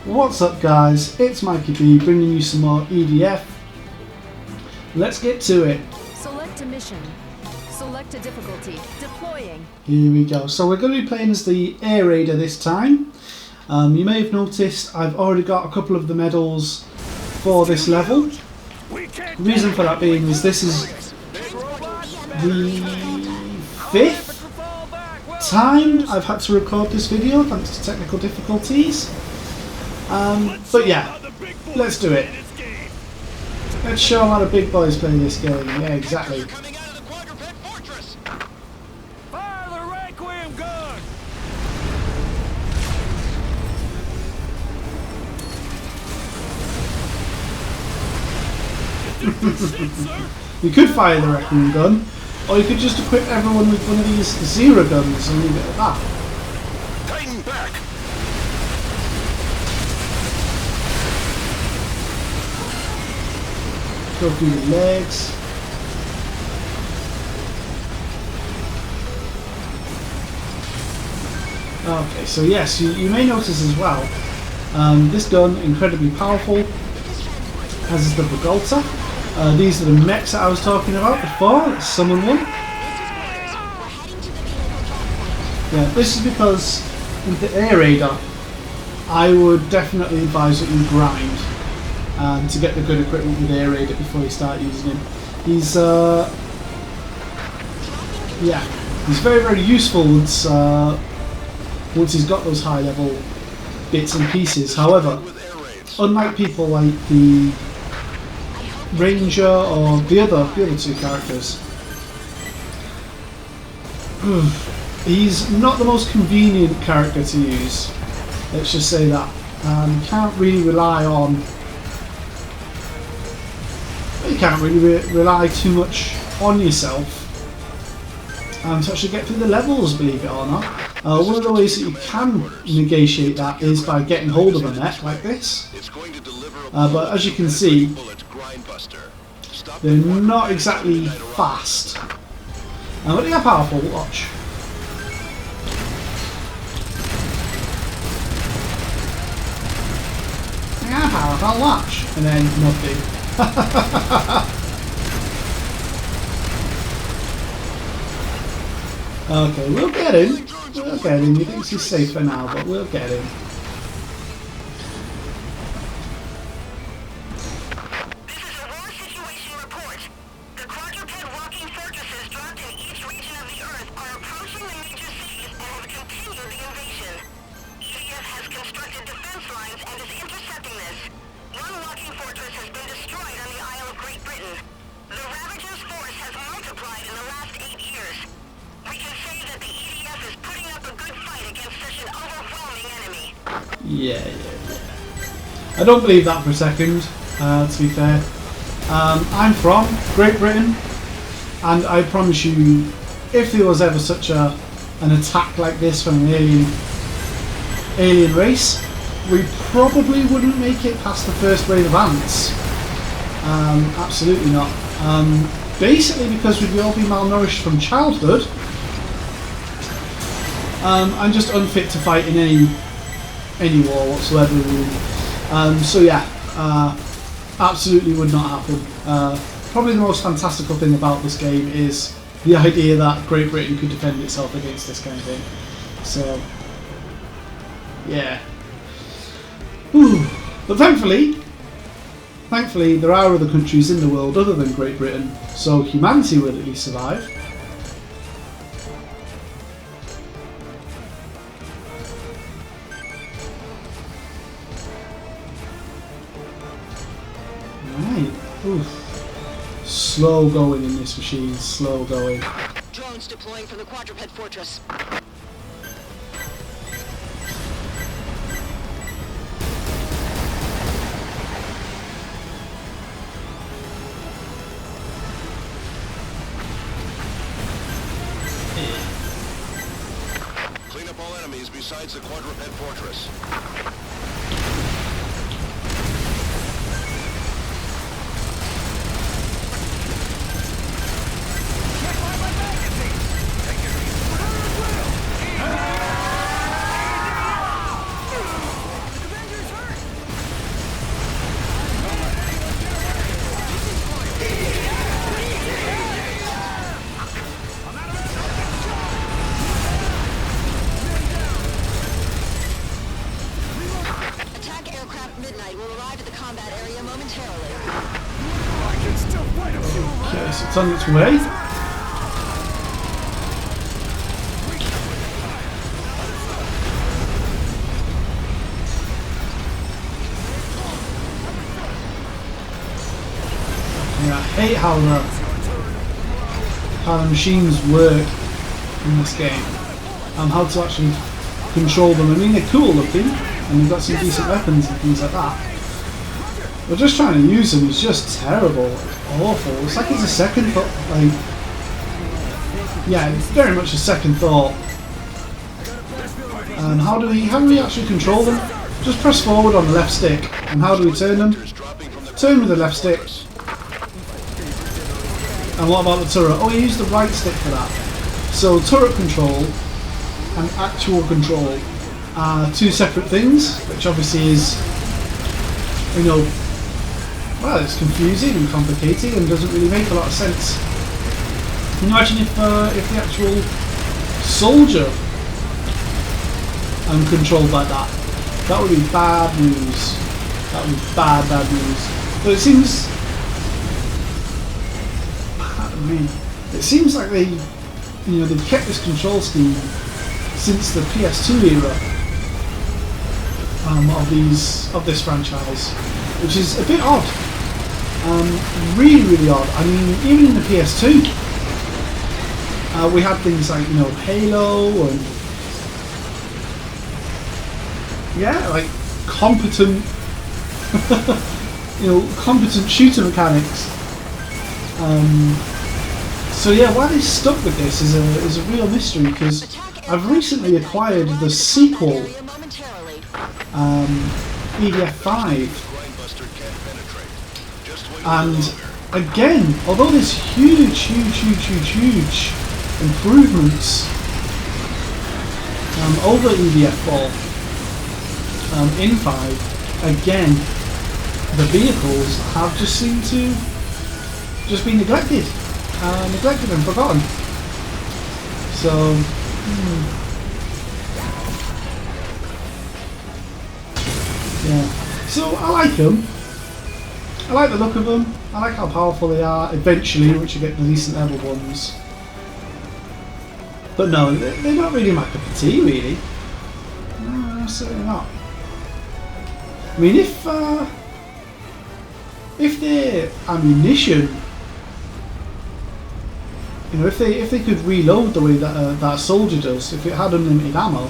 What's up guys, it's Mikey B bringing you some more EDF. Let's get to it. Select a mission. Select a difficulty. Deploying. Here we go. So we're going to be playing as the Air Raider this time. You may have noticed I've already got a couple of the medals for this level. The reason for that being is this is the 5th time I've had to record this video thanks to technical difficulties. But yeah, let's do it. Let's show them how the big boys play this game. Yeah, exactly. Fire the Requiem gun! You could fire the Requiem gun, or you could just equip everyone with one of these Zero guns and leave it at that. Tighten back! Go through the legs. Okay, so yes, you may notice as well, this gun, incredibly powerful, as is the Bergolta. These are the mechs that I was talking about before. Let's summon one. Yeah, this is because with the Air Raider, I would definitely advise that you grind to get the good equipment with Air Raider before you start using him. He's yeah, he's very, very useful once he's got those high level bits and pieces. However, unlike people like the Ranger or the other two characters, he's not the most convenient character to use. Let's just say that. You can't really rely on. You can't really rely too much on yourself to actually get through the levels, believe it or not. One of the ways that you can negate that is by getting hold of a mech like this. But as you can see, they're not exactly fast. But they are powerful, watch. They are powerful, watch. And then nothing. Okay, we'll get him. We'll get him. He thinks he's safe for now, but we'll get him. This is a war situation report. The quadruped walking fortresses dropped in each region of the Earth are approaching the major cities and have continued the invasion. EDF has constructed defense lines and is intercepting this. One walking fortress has been destroyed on the Isle of Great Britain. The Ravager's force has multiplied in the last 8 years. We can say that the EDF is putting up a good fight against such an overwhelming enemy. Yeah. I don't believe that for a second, to be fair. I'm from Great Britain, and I promise you, if there was ever such an attack like this from an alien race, we probably wouldn't make it past the first wave of ants. Absolutely not. Basically because we'd all be malnourished from childhood. I'm just unfit to fight in any war whatsoever. So yeah, absolutely would not happen. Probably the most fantastical thing about this game is the idea that Great Britain could defend itself against this kind of thing. So yeah. Whew. But thankfully there are other countries in the world other than Great Britain, so humanity will at least survive. Right. Oof. Slow going in this machine, slow going. Drones deploying from the quadruped fortress. Clean up all enemies besides the quadruped fortress. Knight will arrive at the combat area momentarily. I can still fight a few. Okay, so it's on its way. Yeah, I hate how the machines work in this game. How to actually control them. I mean, they're cool looking, and they've got some decent weapons and things like that. But just trying to use them is just terrible. It's awful. It's like it's a second thought. Like, yeah, it's very much a second thought. And how do we actually control them? Just press forward on the left stick. And how do we turn them? Turn with the left stick. And what about the turret? Oh, you use the right stick for that. So turret control and actual control are two separate things, which obviously is, you know, well, it's confusing and complicated and doesn't really make a lot of sense. Can you imagine if the actual soldier controlled like that? That would be bad news. That would be bad news. But it seems, it seems like they've kept this control scheme since the PS2 era of this franchise, which is a bit odd. Really odd. I mean, even in the PS2, we had things like, you know, Halo and yeah, like competent, you know, competent shooter mechanics. So yeah, why they stuck with this is a real mystery, because I've recently acquired the sequel, EDF 5, and again, although there's huge improvements over EDF 4 in 5, again, the vehicles have just seemed to just be neglected and forgotten. So, yeah. So I like them. I like the look of them. I like how powerful they are. Eventually, once you get the decent level ones. But no, they're not really my cup of tea, really. No, certainly not. I mean, if their ammunition, you know, if they could reload the way that that soldier does, if it had unlimited ammo,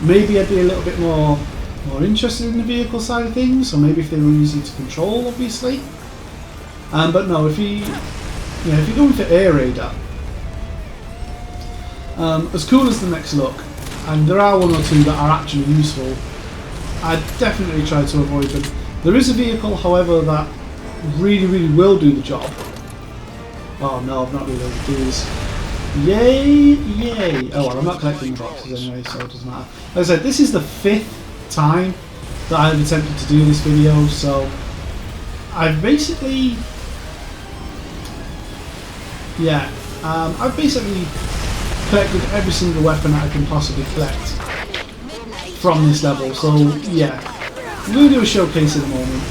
maybe I'd be a little bit more interested in the vehicle side of things, or maybe if they were easy to control, obviously. But no, if you're going for air radar, as cool as the mechs look, and there are one or two that are actually useful, I'd definitely try to avoid them. There is a vehicle, however, that really will do the job. Oh no, I've not reloaded these. Yay! Oh well, I'm not collecting the boxes anyway, so it doesn't matter. Like I said, this is the 5th time that I've attempted to do this video, so I've basically, I've basically collected every single weapon that I can possibly collect from this level. So yeah, I'm going to do a showcase in a moment.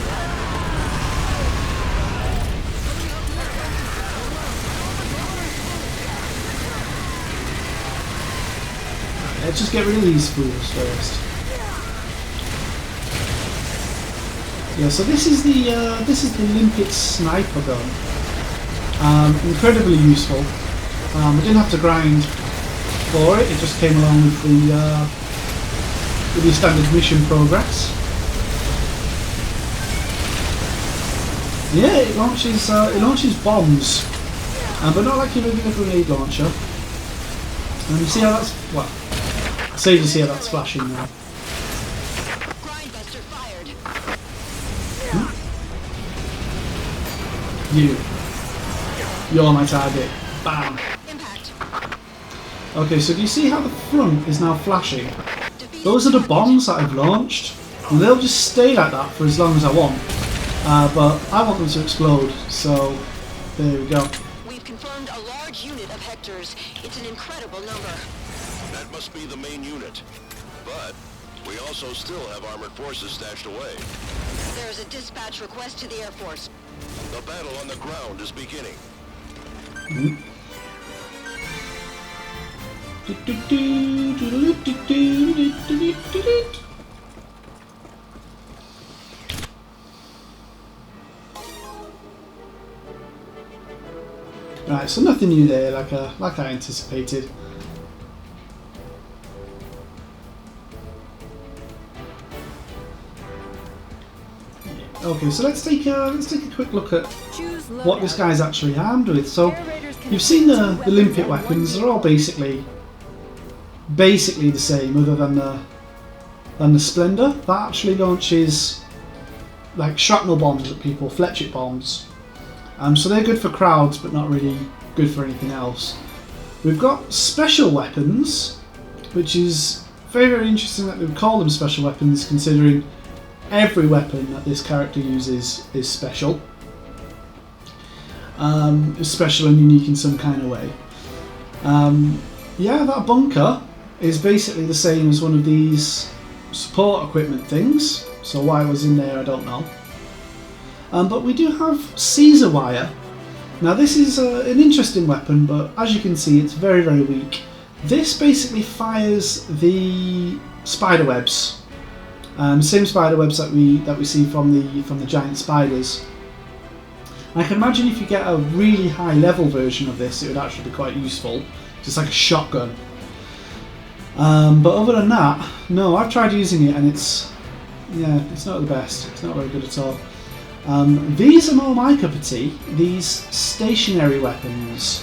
Let's just get rid of these fools first. Yeah, so this is the Limpet sniper gun. Incredibly useful. I didn't have to grind for it. It just came along with the standard mission progress. Yeah, it launches bombs, but not like your regular grenade launcher. And you see how that's, well, I say you see how that's flashing now. You're my target. Bam. Okay, so do you see how the front is now flashing? Those are the bombs that I've launched, and they'll just stay like that for as long as I want. But I want them to explode, so there we go. We've confirmed a large unit of Hectors. It's an incredible number. That must be the main unit. But We also still have armored forces stashed away. There is a dispatch request to the Air Force. The battle on the ground is beginning. Right, so nothing new there, like I anticipated. Okay, so let's take a quick look at Choose what this loadout. guy's actually armed with. So Air Raiders can you've seen the equip two limpet weapons on weapons; one they're all vehicle. basically the same, other than the Splendor. That actually launches like shrapnel bombs at people, fletchet bombs. So they're good for crowds, but not really good for anything else. We've got special weapons, which is very, very interesting that we would call them special weapons, considering every weapon that this character uses is special. Is special and unique in some kind of way. Yeah, that bunker is basically the same as one of these support equipment things. So why it was in there, I don't know. But we do have Caesar wire. Now this is an interesting weapon, but as you can see, it's very, very weak. This basically fires the spider webs, same spider webs that we see from the giant spiders. I can imagine if you get a really high level version of this, it would actually be quite useful, just like a shotgun. But other than that, no, I've tried using it and it's not the best. It's not very good at all. These are more my cup of tea. These stationary weapons.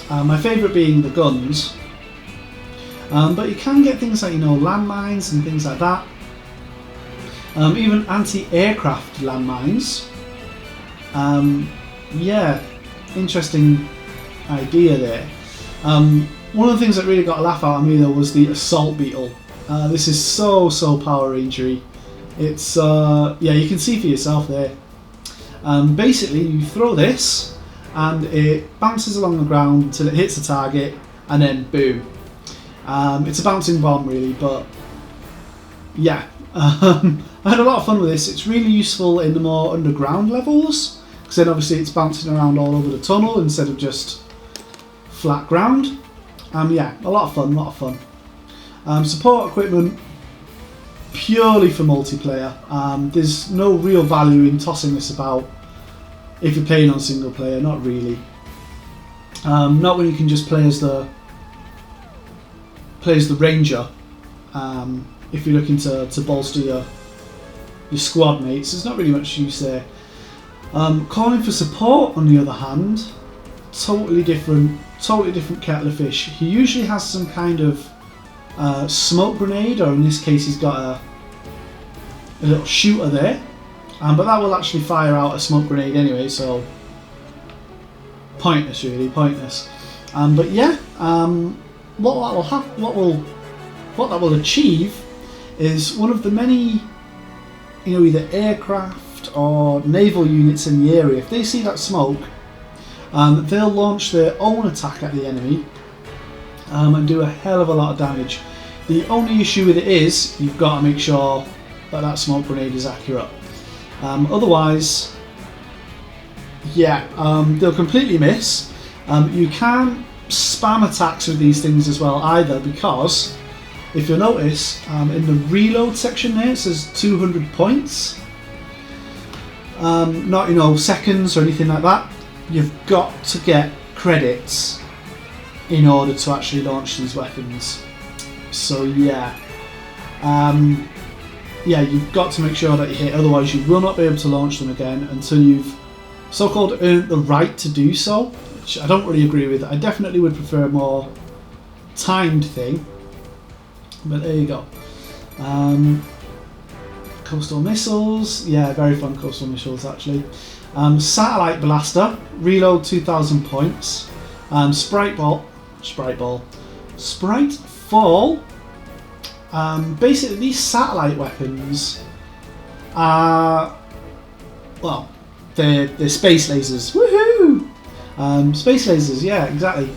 My favourite being the guns. But you can get things like, landmines and things like that. Even anti-aircraft landmines. Yeah, interesting idea there. One of the things that really got a laugh out of me though was the assault beetle. This is so Power Rangery. It's yeah, you can see for yourself there. Basically, you throw this, and it bounces along the ground until it hits the target, and then boom. It's a bouncing bomb, really, but yeah, I had a lot of fun with this. It's really useful in the more underground levels, because then obviously it's bouncing around all over the tunnel instead of just flat ground. Yeah, a lot of fun. Support equipment, purely for multiplayer. There's no real value in tossing this about if you're playing on single player, not really. Not when you can just play as the ranger. If you're looking to bolster your squad mates, there's not really much use there. Calling for support, on the other hand, totally different kettle of fish. He usually has some kind of smoke grenade, or in this case he's got a little shooter there, but that will actually fire out a smoke grenade anyway, so pointless, really pointless. But yeah, what that will achieve is one of the many, either aircraft or naval units in the area. If they see that smoke, they'll launch their own attack at the enemy and do a hell of a lot of damage. The only issue with it is you've got to make sure that smoke grenade is accurate. Otherwise, yeah, they'll completely miss. You can spam attacks with these things as well, either, because if you'll notice, in the reload section there it says 200 points. Not seconds or anything like that. You've got to get credits in order to actually launch these weapons. So yeah, yeah, you've got to make sure that you hit, otherwise you will not be able to launch them again until you've so-called earned the right to do so, which I don't really agree with. I definitely would prefer a more timed thing, but there you go. Coastal missiles, yeah, very fun coastal missiles actually. Satellite blaster, reload 2,000 points. Sprite fall. Basically, these satellite weapons are, well, they're space lasers. Woohoo! Space lasers, yeah, exactly.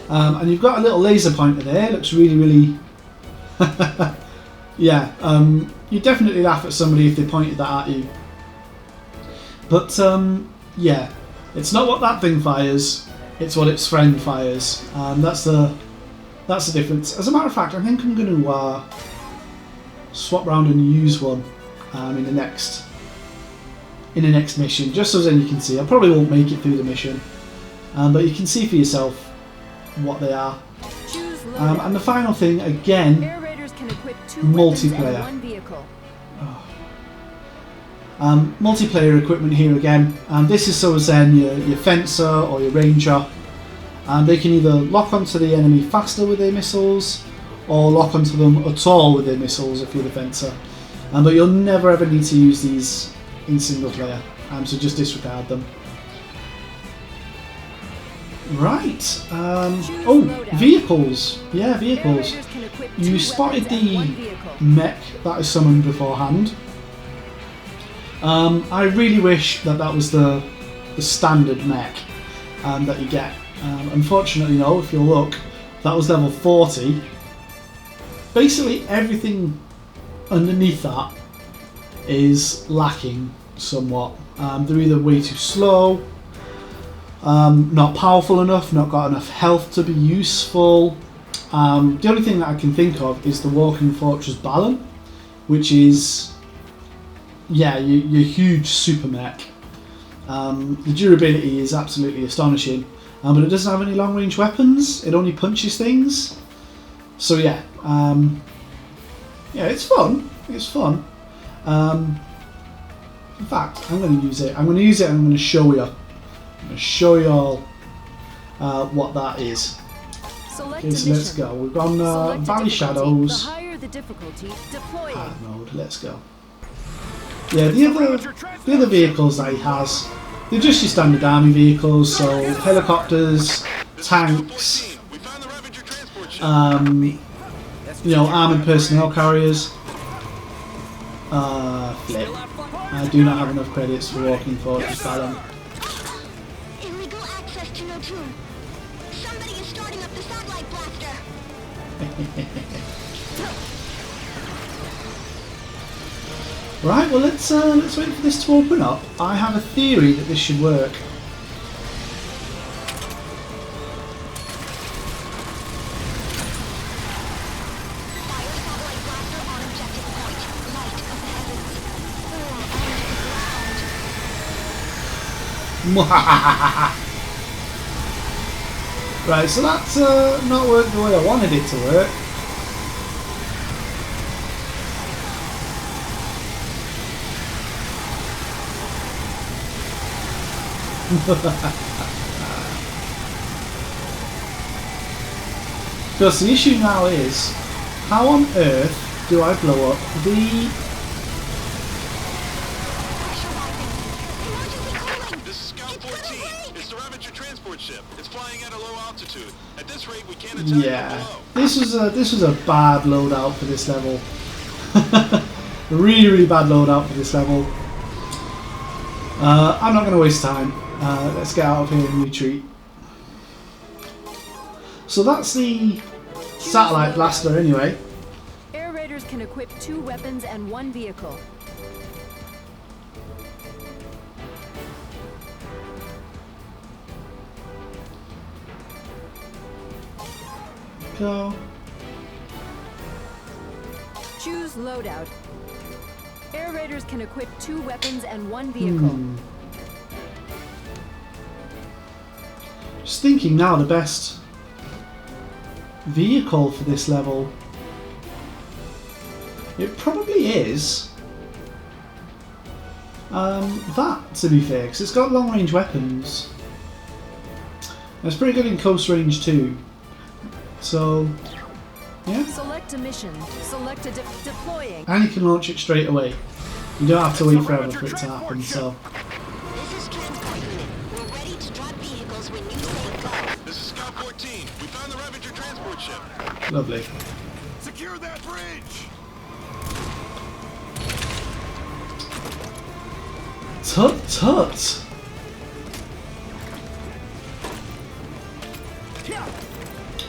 And you've got a little laser pointer there. Looks really Yeah, you definitely laugh at somebody if they pointed that at you. But yeah, it's not what that thing fires; it's what its friend fires, and that's the difference. As a matter of fact, I think I'm going to swap round and use one in the next mission, just so then you can see. I probably won't make it through the mission, but you can see for yourself what they are. And the final thing, again, Air Raiders can equip 2 multiplayer. weapons and 1 vehicle. Multiplayer equipment here again, and this is so as then your fencer or your ranger, and they can either lock onto the enemy faster with their missiles or lock onto them at all with their missiles if you're the fencer. But you'll never ever need to use these in single player, so just disregard them. Right. Oh, vehicles. Yeah, vehicles. You spotted the mech that is summoned beforehand. I really wish that was the standard mech that you get. Unfortunately, no. If you look, that was level 40. Basically, everything underneath that is lacking somewhat. They're either way too slow, not powerful enough, not got enough health to be useful. The only thing that I can think of is the Walking Fortress Balance, which is, yeah, your huge super mech. The durability is absolutely astonishing, but it doesn't have any long range weapons. It only punches things. So yeah, yeah, it's fun. It's fun. In fact, I'm going to use it. I'm going to use it and I'm going to show you. I'm going to show you all what that is. Okay, so let's go. We've gone Valley Shadows. Hard mode. Let's go. Yeah, the other vehicles that he has, they're just your standard army vehicles. So helicopters, tanks, you know, armoured personnel carriers. Flip. I do not have enough credits for Walking Fortress Balance. Illegal access to no tomb. Somebody is starting up the satellite blaster. Right, well let's wait for this to open up. I have a theory that this should work. Right, so that's not worked the way I wanted it to work. Because the issue now is, how on earth do I blow up the... This is Scout 14. It's the Ravager transport ship. It's flying at a low altitude. At this rate, we can't attack Yeah, from below. this was a bad loadout for this level. Really bad loadout for this level. I'm not going to waste time. Let's get out of here and retreat. So that's the satellite blaster anyway. Air Raiders can equip 2 weapons and 1 vehicle. Go. Choose loadout. Air Raiders can equip 2 weapons and 1 vehicle. Just thinking now, the best vehicle for this level, it probably is that, to be fair, because it's got long range weapons. It's pretty good in close range too. So yeah, Select a mission. Select a deploying. and you can launch it straight away. You don't have to wait forever for it to happen. So This is transport unit. We're ready to drop vehicles when you say go. This is Scout 14. We found the Ravager transport ship. lovely. Secure that bridge! Tut tut.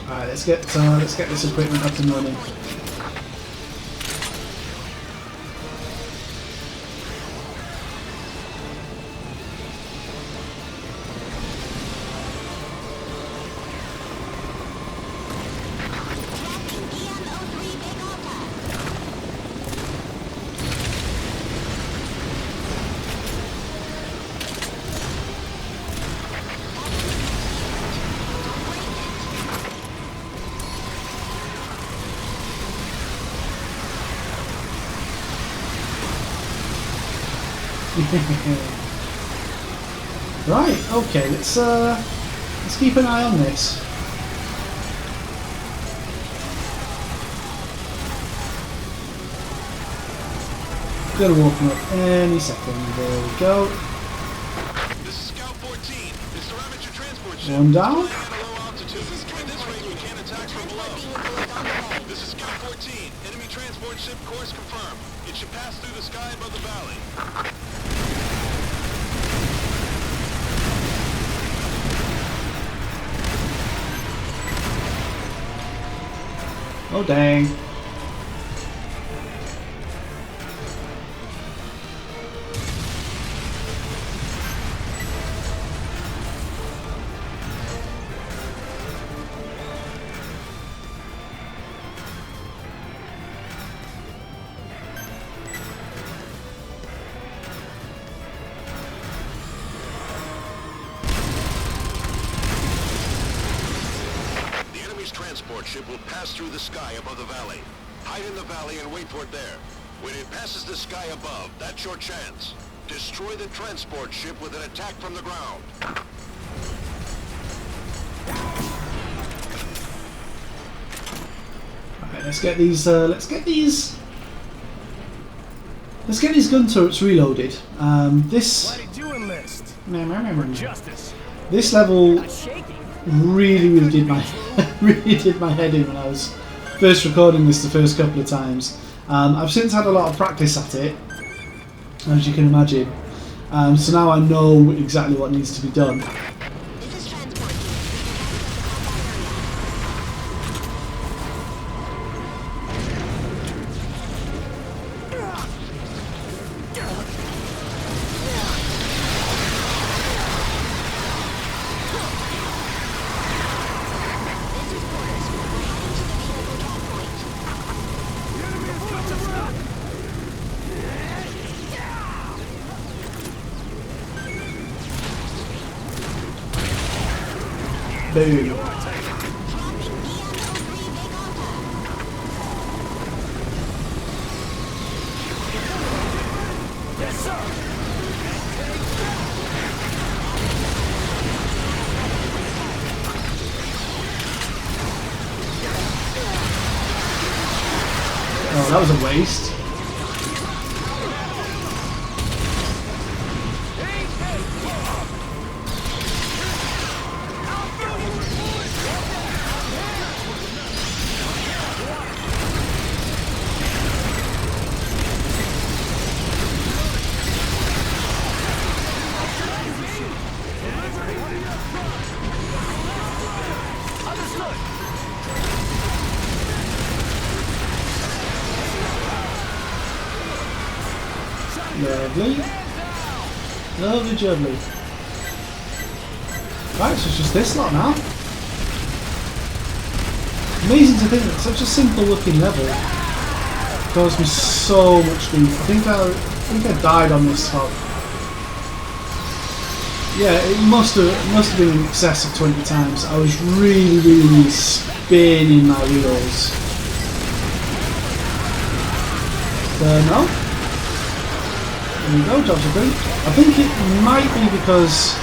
Alright, let's get this equipment up and running. Right, okay, let's keep an eye on this. Gonna walk him up any second. There we go. This is Scout 14. It's the Ravager transport ship. One down. Flying at a low altitude. At this rate, we can't attack from below. This is Scout 14. Enemy transport ship course confirmed. It should pass through the sky above the valley. Oh dang. Transport ship will pass through the sky above the valley. Hide in the valley and wait for it there. When it passes the sky above, that's your chance. Destroy the transport ship with an attack from the ground. Okay, let's get these gun turrets reloaded. This this level really did my head in when I was first recording this the first couple of times. I've since had a lot of practice at it, as you can imagine. So now I know exactly what needs to be done. Boom. Oh, that was a waste. Lovely. Lovely jubbly. Right, so it's just this lot now. Amazing to think that such a simple looking level caused me so much grief. I think I died on this spot. Yeah, it must have been in excess of 20 times. I was really spinning my wheels. No. There we go, jobs are done. I think it might be because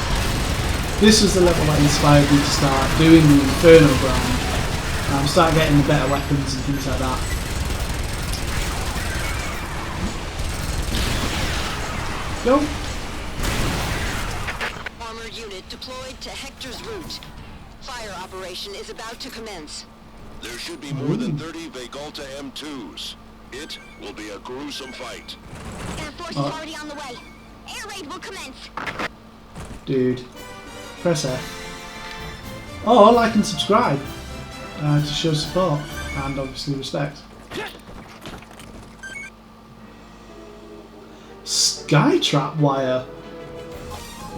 this was the level that inspired me to start doing the Inferno grind. Start getting the better weapons and things like that. Go. Armor unit deployed to Hector's route. Fire operation is about to commence. There should be more than 30 Vegalta M2s. It will be a gruesome fight. Air Force is already on the way. Air raid will commence. Dude. Press F. Oh, like and subscribe to show support and obviously respect. Skytrap wire.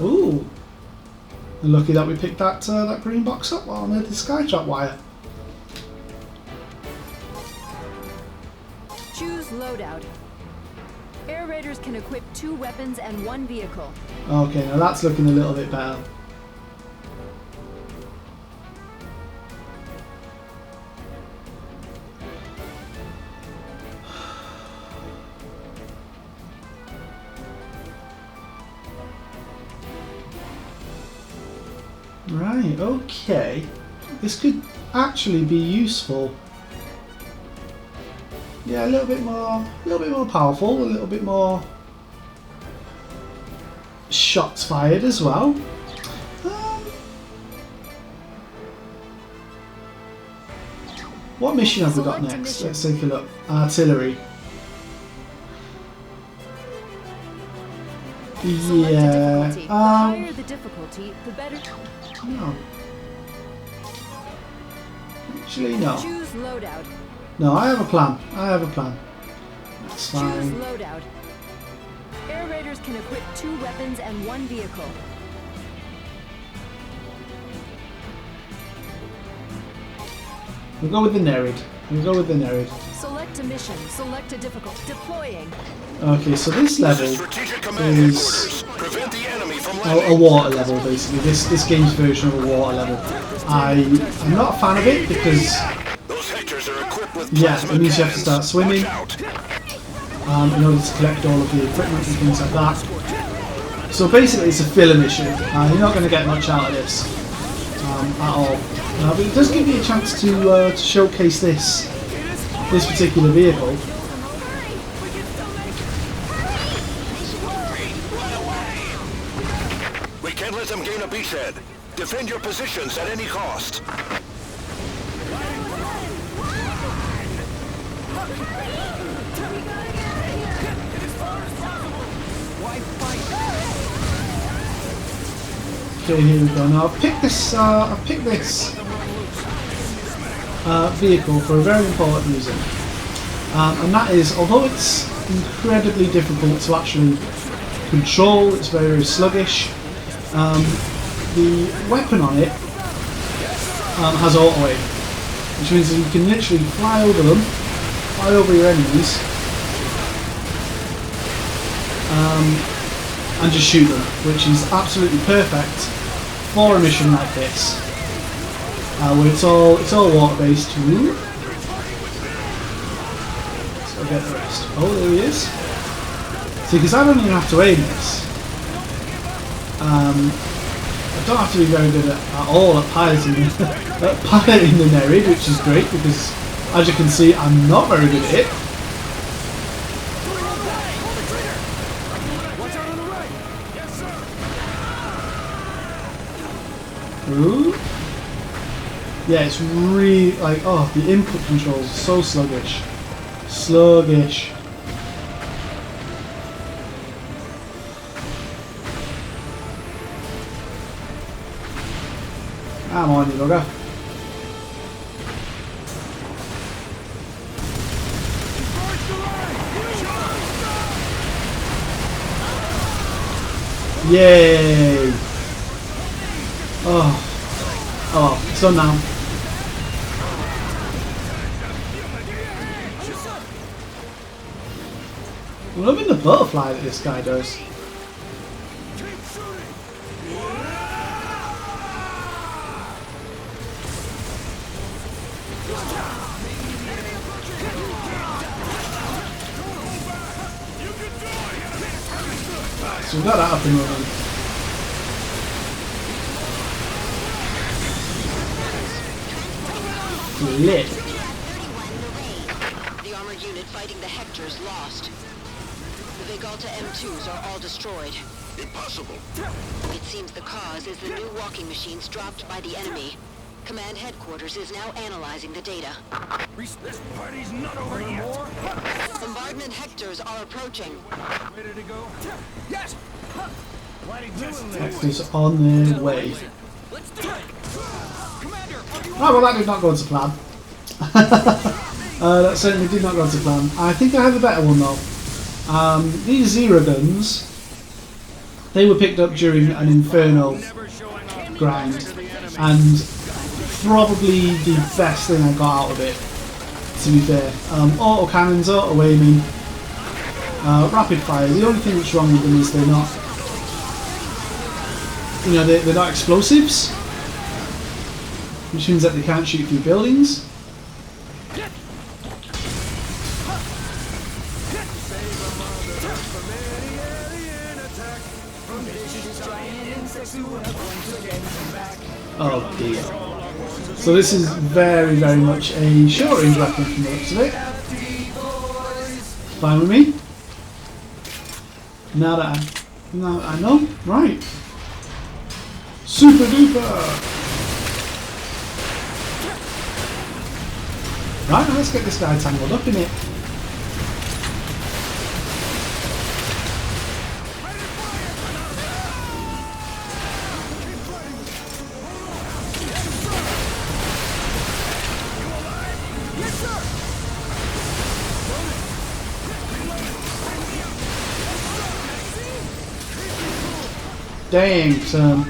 Ooh. Lucky that we picked that that green box up. Well, on the Skytrap wire. Choose loadout. Air raiders can equip 2 weapons and 1 vehicle. Okay, now that's looking a little bit better. Right, okay. This could actually be useful. Yeah, a little bit more powerful, a little bit more shots fired as well. What mission have we got Select a next? mission. Let's take a look. Artillery. Select a Yeah. difficulty. The higher the difficulty, the better. No. Actually, no. Choose loadout. No, I have a plan. I have a plan. That's Choose fine. loadout. Air raiders can equip 2 weapons and 1 vehicle. We'll go with the Nerid. We'll go with the Nerid. Select a mission. Select a difficult. Deploying. Okay, so this level Strategic command is headquarters. Prevent the enemy from a landing. water level, basically. This game's version of a water level. I'm not a fan of it because, Those Hectors are equipped with yeah, plasma it means you have to cannons. start swimming Watch out. in order to collect all of the equipment and things like that. So basically, it's a filler mission. You're not going to get much out of this at all. But it does give you a chance to showcase this particular vehicle. We can't let them gain a beachhead. Defend your positions at any cost. Okay, here we go. Now I've picked this vehicle for a very important reason, and that is, although it's incredibly difficult to actually control, it's very, very sluggish. The weapon on it has auto aim, which means that you can literally fly over them, fly over your enemies, and just shoot them, which is absolutely perfect for a mission like this, where it's all water based. So I'll get the rest. Oh, there he is. See, because I don't even have to aim this. I don't have to be very good at all at piloting the Nerid, which is great because, as you can see, I'm not very good at it. Ooh. Yeah, it's really like, oh, the input controls are so sluggish. Sluggish. Come on, you bugger. Yay! Oh, it's done now. I'm loving the butterfly that this guy does. So we've got that up and running. Lit. The armored unit fighting the Hectors lost. The Vegalta M2s are all destroyed. Impossible. It seems the cause is the new walking machines dropped by the enemy. Command headquarters is now analyzing the data. This party's not over yet. Bombardment Hectors are approaching. Ready to go? Yes. Why did you Hector's on their way. Let's do it. Commander, are you Oh, well, that did not go to plan. That certainly did not go to plan. I think I have a better one though. These Zero guns, they were picked up during an Inferno grind, and probably the best thing I got out of it, to be fair. Auto cannons, auto aiming, rapid fire. The only thing that's wrong with them is they're not, they're not explosives, which means that they can't shoot through buildings. Oh dear. So this is very, very much a short range weapon from the looks of it. Fine with me. Now that I know, right. Super duper! Right, let's get this guy tangled up in it. Dang, son.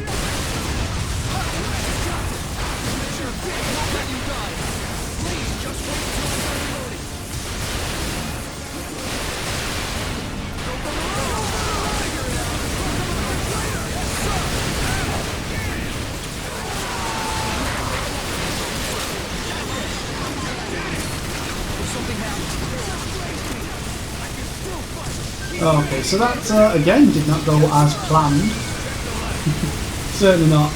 Okay, so that again did not go as planned. Certainly not.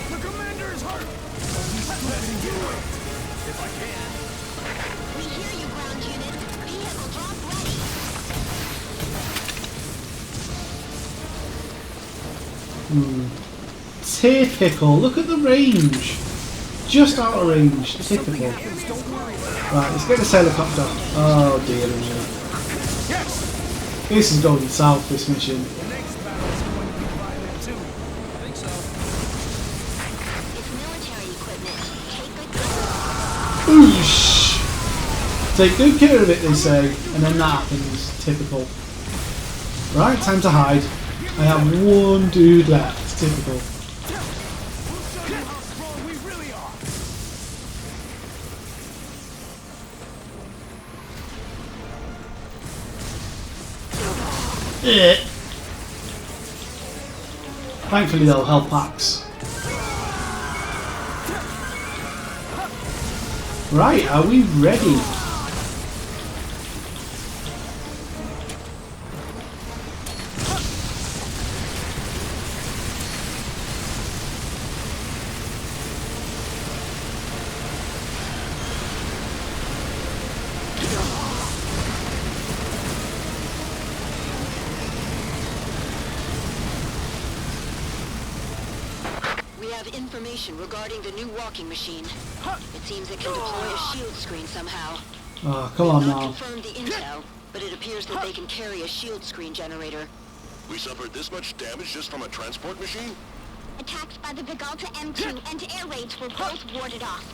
The commander is hurt! Let him do it! If I can. We hear you, ground unit. Vehicle drop ready. Typical. Look at the range. Just out of range. Typical. Right, let's get this helicopter. Oh dear me. This is going south, this mission. The next battle's going to be violent too. I think so. It's military equipment. Take good care. Oosh! Take good care of it, they say, and then that happens. Typical. Right, time to hide. I have one dude left. Typical. We'll show you how strong we really are. Thankfully they'll help packs. Right, are we ready? Information regarding the new walking machine. It seems it can deploy a shield screen somehow. Oh, come on Not now. confirmed the intel, but it appears that they can carry a shield screen generator. We suffered this much damage just from a transport machine? Attacks by the Vigalta M2 and air raids were both warded off.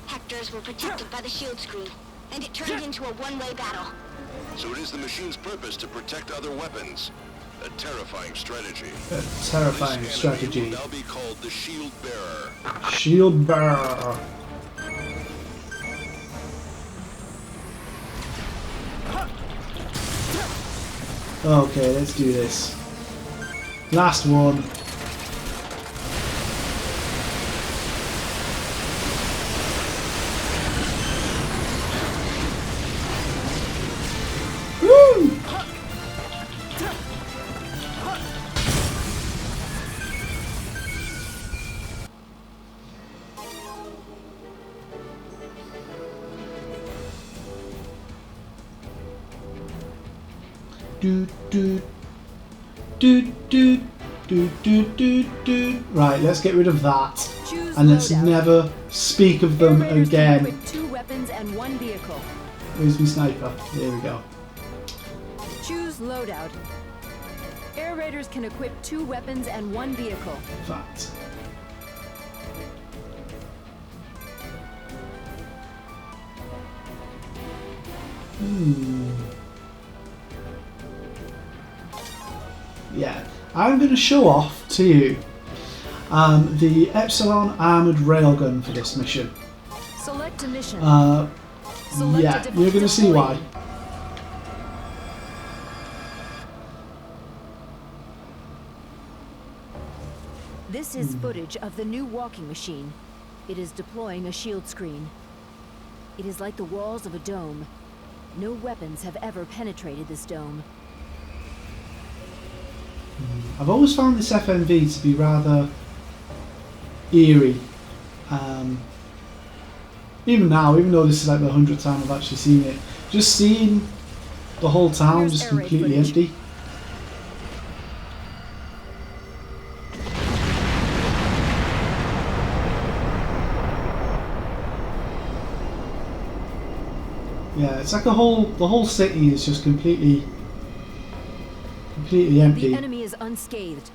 Hectors were protected by the shield screen, and it turned into a one-way battle. So it is the machine's purpose to protect other weapons. A terrifying strategy. A terrifying This enemy strategy. will now be called the Shield Bearer. Shield bearer. Okay, let's do this. Last one. Woo! Right, let's get rid of that. Choose And let's loadout. never speak of them Air raiders can again. equip 2 weapons and 1 vehicle. Where's my sniper? There we go. Choose loadout. Air raiders can equip 2 weapons and 1 vehicle. That. Yeah, I'm going to show off to you the Epsilon Armoured Railgun for this mission. Select a mission. Yeah, Select a you're going to see why. This is footage of the new walking machine. It is deploying a shield screen. It is like the walls of a dome. No weapons have ever penetrated this dome. I've always found this FMV to be rather eerie. Even now, even though this is like the 100th time I've actually seen it, just seeing the whole town Here's just air raid completely footage. empty. Yeah, it's like the whole city is just completely empty. The enemy is unscathed.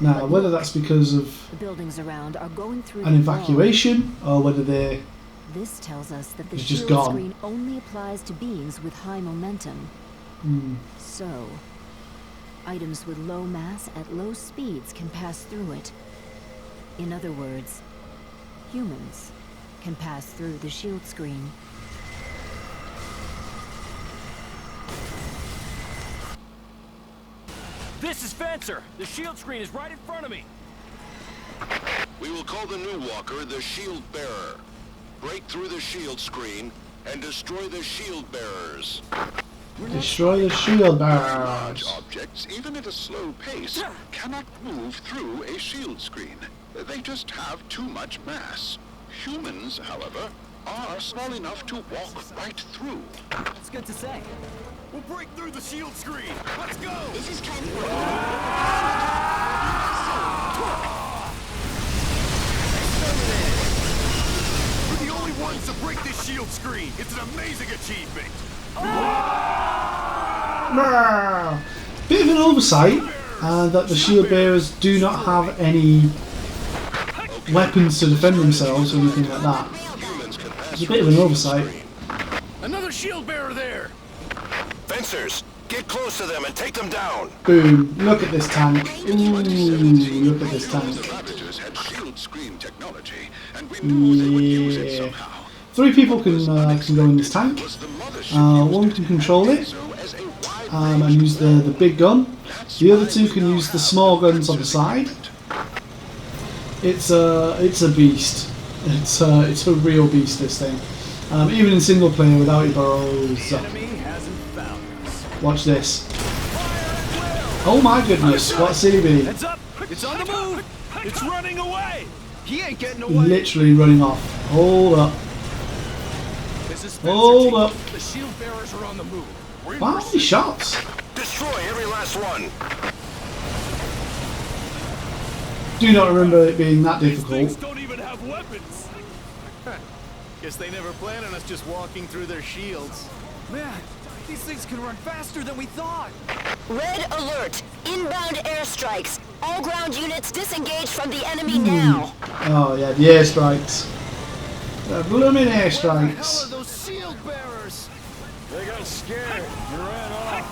Now, whether that's because of The buildings around are going through an the wall. evacuation or whether they're This tells us that the It's just shield gone. screen only applies to beings with high momentum. So, items with low mass at low speeds can pass through it. In other words, humans can pass through the shield screen. This is Fencer. The shield screen is right in front of me. We will call the new walker the Shield Bearer. Break through the shield screen and destroy the shield bearers. destroy the shield Large barrage. objects, even at a slow pace, cannot move through a shield screen. They just have too much mass. Humans, however, are small enough to walk right through. That's good to say. We'll break through the shield screen. Let's go. This is transport. We're the only ones to break this shield screen. It's an amazing achievement. Brrr. Bit of an oversight that the shield bearers do not have any weapons to defend themselves or anything like that. Humans can pass It's a through bit of the an shield oversight. screen. Another shield bearer there. Fencers, get close to them and take them down. Boom! Look at this tank. Ooh, look at this The tank. Ravagers had shield screen technology, and we knew they would use it Yeah. somehow. 3 people can go in this tank. Was the mothership One can control it so as a wide and use the big gun. The other 2 can use the small guns on the side. It's a beast. It's a real beast, this thing. Even in single player without your burrows. Enemy hasn't found us. Watch this. Oh my goodness! What a CB! Heads up. It's on the move. It's running away. He ain't getting away. Literally running off. Hold up. This is Spencer Hold Team. up. The shield bearers are on the move. We're in Wow, how many shots? Destroy every last one. Do not remember it being that These things difficult. don't even have weapons. Guess they never planned on us just walking through their shields. Man, these things can run faster than we thought. Red alert! Inbound airstrikes. All ground units disengage from the enemy now. Oh yeah, the airstrikes. The blooming Hell airstrikes. are those shield bearers? They got scared and ran off.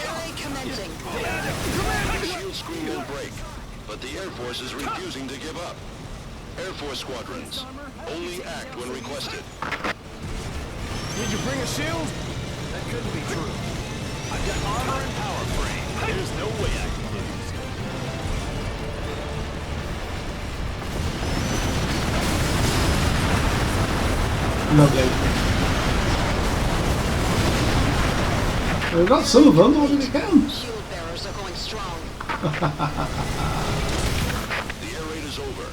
Air raid commencing. The shield screen will break, but the Air Force is refusing to give up. Air Force squadrons, only act when requested. Did you bring a shield? That couldn't be true. I've got armor and power frame. There's no way I can lose. Lovely. We've got some of them. How did it go? Shield bearers are going strong. The air raid is over.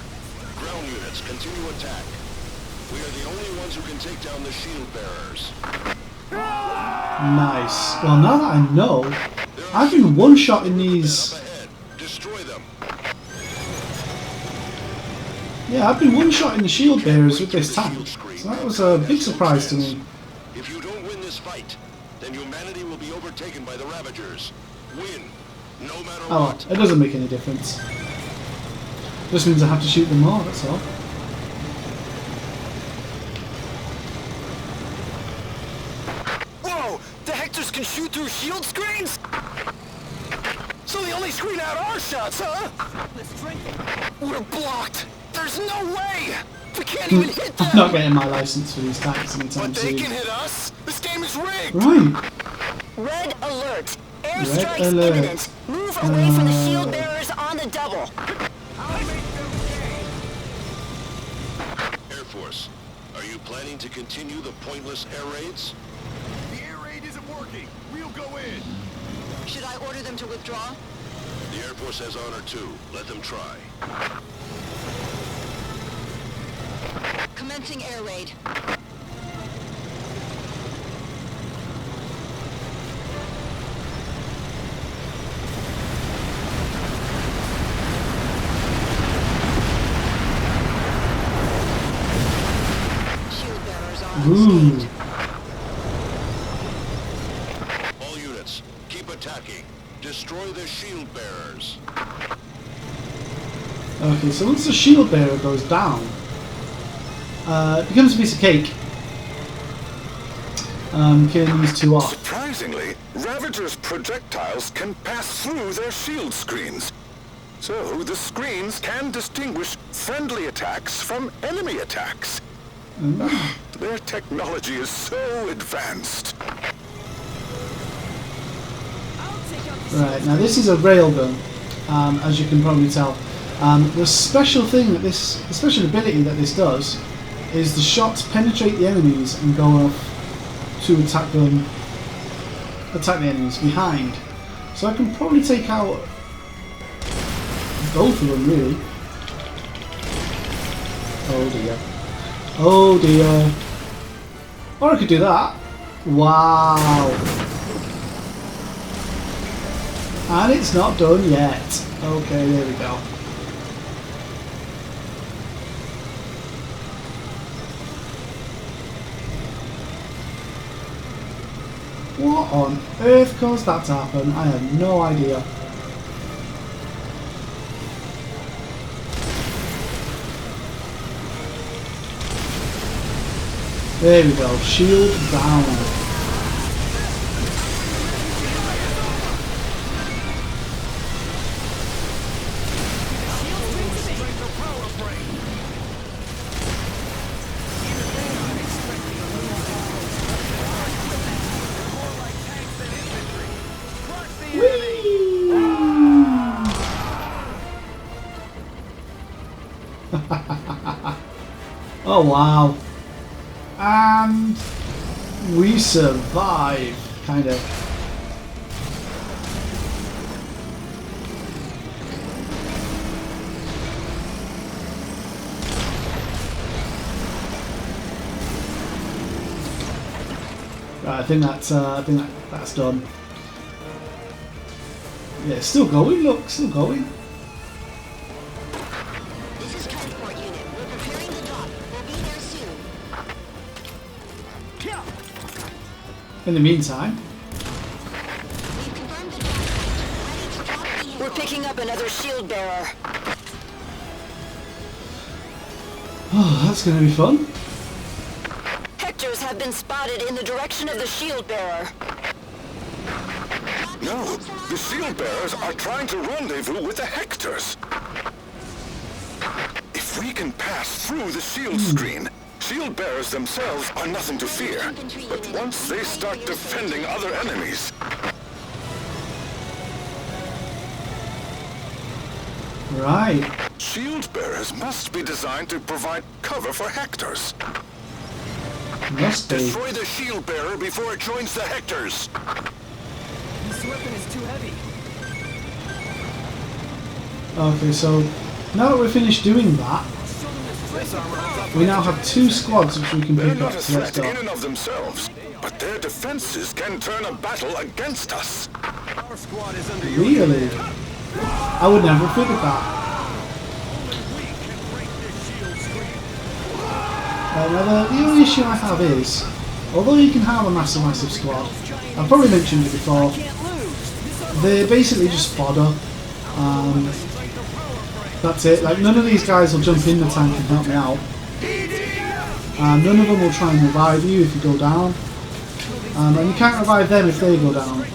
Ground units continue attack. We are the only ones who can take down the shield bearers. Nice. Well, now that I know, I've been one-shotting these. Up ahead. Destroy them. Yeah, I've been one-shotting the shield bearers with this tank. So that was a big surprise to me. If you don't win this fight, then humanity will be overtaken by the Ravagers. Win, no matter Oh, what. well, it doesn't make any difference. Just means I have to shoot them more, that's all. Whoa! The Hectors can shoot through shield screens? So they only screen out our shots, huh? We're blocked! There's no way! We can't even hit I'm them! not getting my license for these tanks anytime But they soon. can hit us! This game is rigged! Right. Red alert! Airstrike's alert. imminent. Move away from the shield bearers on the double. Air Force, are you planning to continue the pointless air raids? The air raid isn't working. We'll go in. Should I order them to withdraw? The Air Force has honor too. Let them try. Commencing air raid. Shield bearers on stage. All units, keep attacking. Destroy the shield bearers. Okay, so once the shield bearer goes down, it becomes a piece of cake. Killing these two off. Surprisingly, Ravager's projectiles can pass through their shield screens. So the screens can distinguish friendly attacks from enemy attacks. Their technology is so advanced. Right, now this is a railgun, as you can probably tell. The special thing that the special ability that this does is the shots penetrate the enemies and go off to attack the enemies behind. So I can probably take out both of them, really. Oh dear. Oh dear. Or I could do that. Wow. And it's not done yet. Okay, there we go. What on earth caused that to happen? I have no idea. There we go. Shield down. Oh wow. And we survive, kind of. Right, I think that's done. Yeah, it's still going. Look, still going. This is transport unit. We're preparing the dock. We'll be there soon. In the meantime, We've confirmed the dock. Ready to drop vehicle. We're picking up another shield bearer. oh, that's going to be fun. Hectors have been spotted in the direction of the shield bearer. No, the shield bearers are trying to rendezvous with the Hectors. If we can pass through the shield screen, shield bearers themselves are nothing to fear. But once they start defending other enemies, Right. shield bearers must be designed to provide cover for Hectors. Must be. Destroy the shield bearer before it joins the Hectors. This weapon is too heavy. Okay, so now that we're finished doing that, we now have 2 squads which we can They're pick not up. a So let's threat go. in and of themselves, but their defenses can turn a battle against us. Our squad is under your Really? command. I would never have figured that. We can break this shield screen. Now the only issue I have is, although you can have a massive squad, I've probably mentioned it before, they're basically just fodder. That's it. Like, none of these guys will jump in the tank and help me out. None of them will try and revive you if you go down. And you can't revive them if they go down.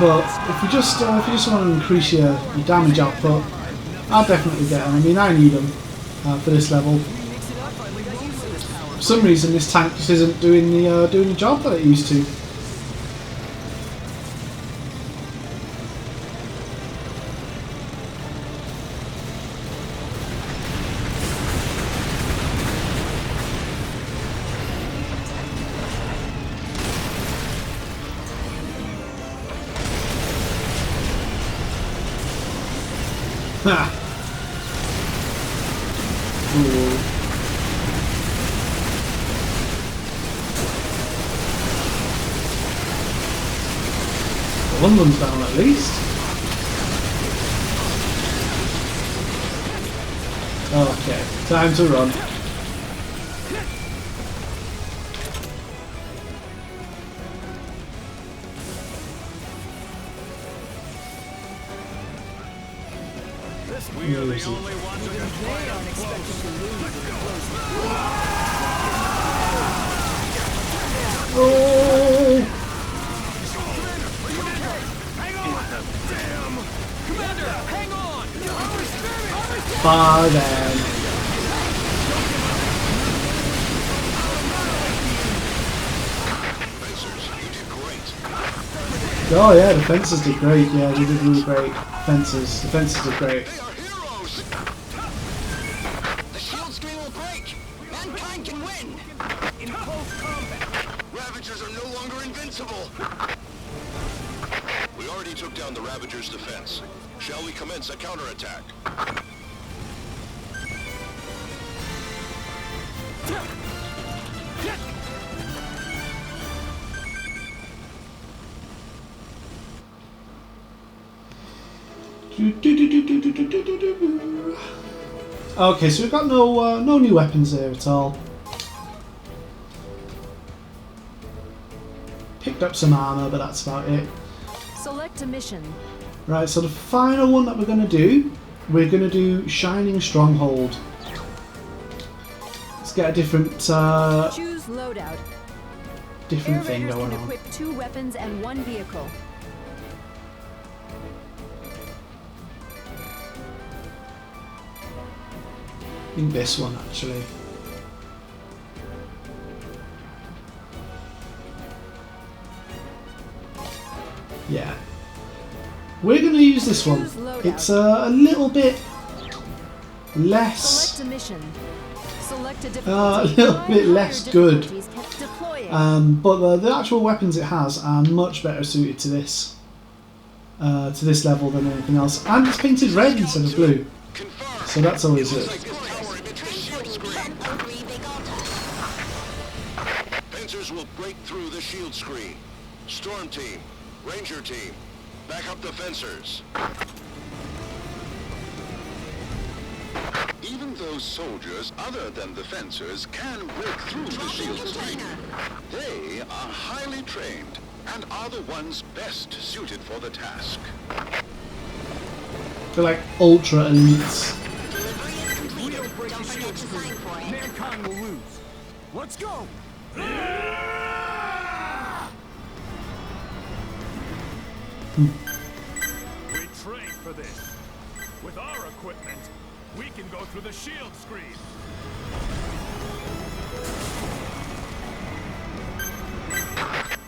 But if you just want to increase your damage output, I'll definitely get them. I mean, I need them for this level. For some reason, this tank just isn't doing the job that it used to. Ha! Ooh. One of them's down at least. Okay, time to run. We are the only ones who can play up close. Oh! Hang on! Damn! Commander, hang on! Bye then. Fencers, you did great. Oh yeah, the fencers did great. Yeah, they did really great. Fencers. The fencers did great. They are heroes! The shield screen will break! Mankind can win! In close combat! Ravagers are no longer invincible! We already took down the Ravagers' defense. Shall we commence a counterattack? Okay, so we've got no new weapons here at all. Picked up some armor, but that's about it. Select a mission. Right, so the final one that we're going to do Shining Stronghold. Let's get a different Choose loadout. different Air thing Raiders going can on. equip 2 weapons and 1 vehicle. I think this one actually. Yeah. We're going to use this one. It's a little bit less, Select a mission. Select a a difficulty. little bit less good. Deploying. But the actual weapons it has are much better suited to this level than anything else. And it's painted red instead of blue, Confirm! so that's always Looks good. like this tower emits a shield screen. Fencers will break through the shield screen. Storm team, Ranger team, back up the fencers. Even those soldiers other than the fencers can break through the shield screen. They are highly trained and are the ones best suited for the task. They're like ultra elites. Delivery is We completed. don't break Don't the forget shield to screen. sign for it. Mankind will lose. Let's go! We trained for this. With our equipment, we can go through the shield screen.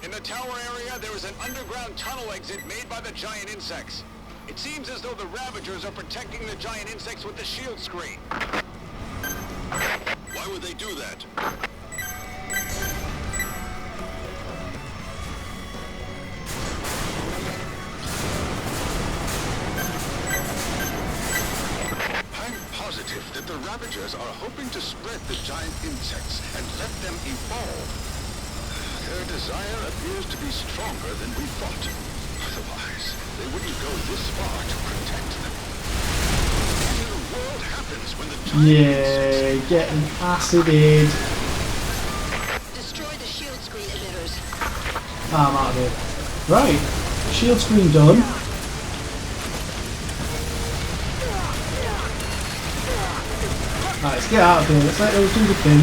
In the tower area, there is an underground tunnel exit made by the giant insects. It seems as though the Ravagers are protecting the giant insects with the shield screen. Why would they do that? I'm positive that the Ravagers are hoping to spread the giant insects and let them evolve. Their desire appears to be stronger than we thought. Otherwise, they wouldn't go this far to protect them. What in the world happens when the giant Yeah, getting acided. Destroy the shield screen emitters. Ah, I'm out of here. Right, shield screen done. Right, let's get out of here. Let's let those do the thing.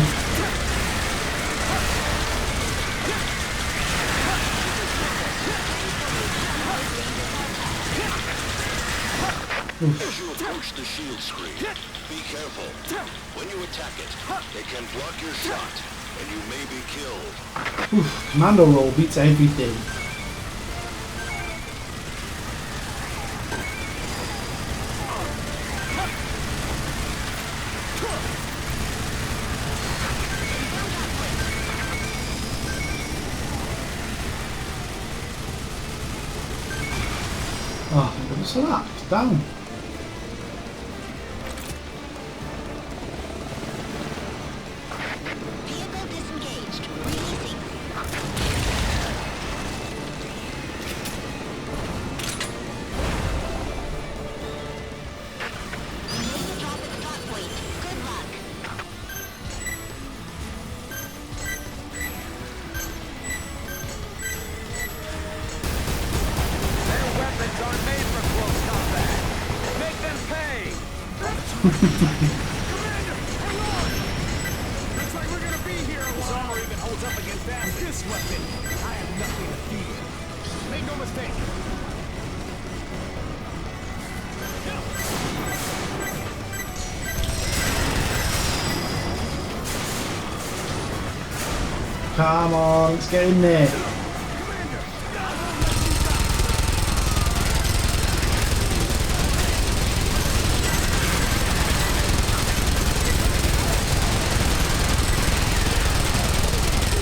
As you approach the shield screen, be careful. When you attack it, they can block your shot, and you may be killed. Oof, commando roll beats everything. Oh, thank goodness for that. It's down. Looks like we're gonna be here a while. This armor even holds up against that. This weapon, I have nothing to fear. Make no mistake. Come on, let's get in there.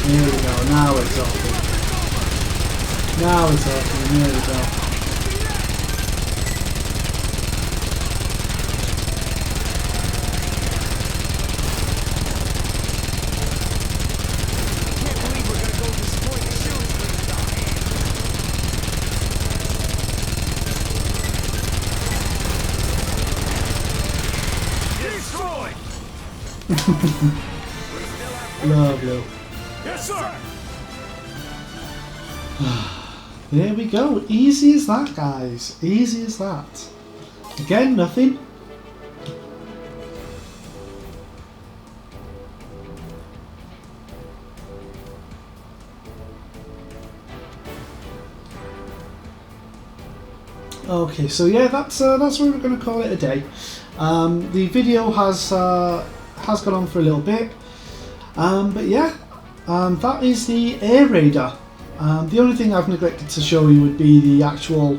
Here we go, now we're talking. Now we're talking, here we go. Can't believe we're gonna go destroy the shield screen with our hands. Destroy! Lovely. Yes, sir! There we go. Easy as that, guys. Easy as that. Again, nothing. Okay, so yeah, that's where we're going to call it a day. The video has gone on for a little bit, but yeah, that is the Air Raider. The only thing I've neglected to show you would be the actual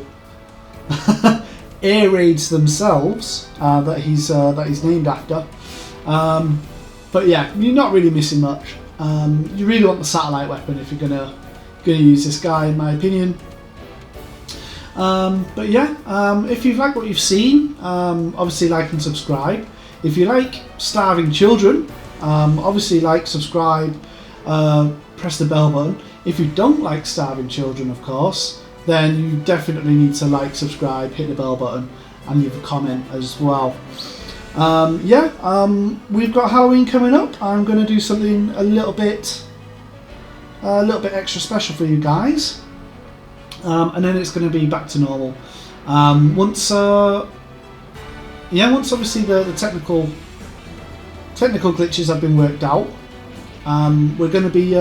air raids themselves that he's named after. But yeah, you're not really missing much. You really want the satellite weapon if you're gonna use this guy, in my opinion. But yeah, if you've liked what you've seen, obviously like and subscribe. If you like starving children, obviously like, subscribe, press the bell button. If you don't like starving children, of course, then you definitely need to like, subscribe, hit the bell button, and leave a comment as well. We've got Halloween coming up. I'm going to do something a little bit extra special for you guys, and then it's going to be back to normal. Once obviously the technical glitches have been worked out. We're going to be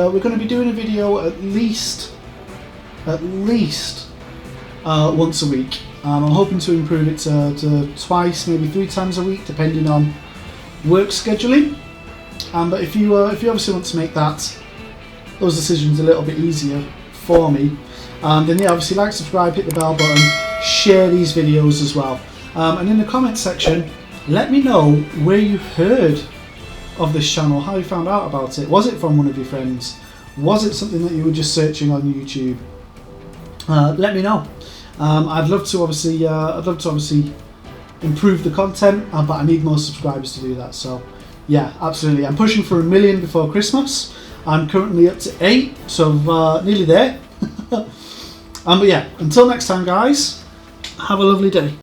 doing a video at least once a week. I'm hoping to improve it to twice, maybe 3 times a week, depending on work scheduling. But if you obviously want to make those decisions a little bit easier for me, then yeah, obviously like, subscribe, hit the bell button, share these videos as well, and in the comment section, let me know where you heard of this channel, how you found out about it. Was it from one of your friends? Was it something that you were just searching on YouTube? Let me know. I'd love to obviously improve the content, but I need more subscribers to do that. So yeah, absolutely. I'm pushing for 1 million before Christmas. I'm currently up to 8, so nearly there. But yeah, until next time, guys, have a lovely day.